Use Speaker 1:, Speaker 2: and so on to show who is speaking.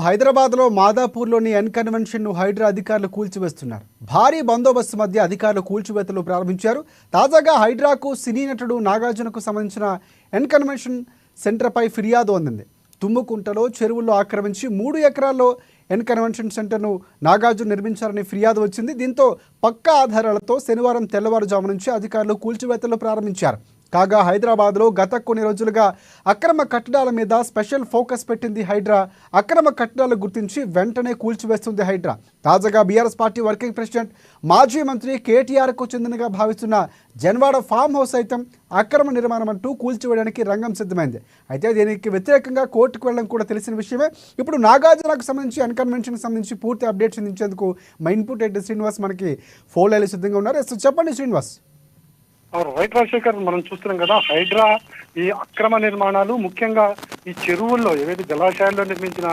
Speaker 1: హైదరాబాద్లో మాదాపూర్లోని ఎన్ కన్వెన్షన్ను హైడ్రా అధికారులు కూల్చివేస్తున్నారు. భారీ బందోబస్తు మధ్య అధికారులు కూల్చివేతలు ప్రారంభించారు. తాజాగా హైడ్రాకు సినీ నటుడు నాగార్జునకు సంబంధించిన ఎన్ కన్వెన్షన్ సెంటర్పై ఫిర్యాదు అందింది. తుమ్ముకుంటలో చెరువుల్లో ఆక్రమించి 3 ఎకరాల్లో ఎన్ కన్వెన్షన్ సెంటర్ను నాగార్జున నిర్మించారని ఫిర్యాదు వచ్చింది. దీంతో పక్కా ఆధారాలతో శనివారం తెల్లవారుజాము నుంచి అధికారులు కూల్చివేతలు ప్రారంభించారు. కాగా హైదరాబాద్లో గత కొన్ని రోజులుగా అక్రమ కట్టడాల మీద స్పెషల్ ఫోకస్ పెట్టింది హైడ్రా. అక్రమ కట్టడాలు గుర్తించి వెంటనే కూల్చివేస్తుంది హైడ్రా. తాజాగా బీఆర్ఎస్ పార్టీ వర్కింగ్ ప్రెసిడెంట్ మాజీ మంత్రి కేటీఆర్కు చెందినగా భావిస్తున్న జన్వాడ ఫామ్ హౌస్ సైతం అక్రమ నిర్మాణం అంటూ కూల్చివేయడానికి రంగం సిద్ధమైంది. అయితే దీనికి వ్యతిరేకంగా కోర్టుకు వెళ్ళడం కూడా తెలిసిన విషయమే. ఇప్పుడు నాగార్జునకు సంబంధించి ఎన్ కన్వెన్షన్కి సంబంధించి పూర్తి అప్డేట్స్ అందించేందుకు మా ఇన్పుట్ ఎడిటర్ శ్రీనివాస్ మనకి ఫోన్ లైన్లో సిద్ధంగా ఉన్నారు. చెప్పండి శ్రీనివాస్.
Speaker 2: రైట్ రాజశేఖర్, మనం చూస్తున్నాం కదా, హైడ్రా ఈ అక్రమ నిర్మాణాలు ముఖ్యంగా ఈ చెరువుల్లో ఏవైతే జలాశయాల్లో నిర్మించిన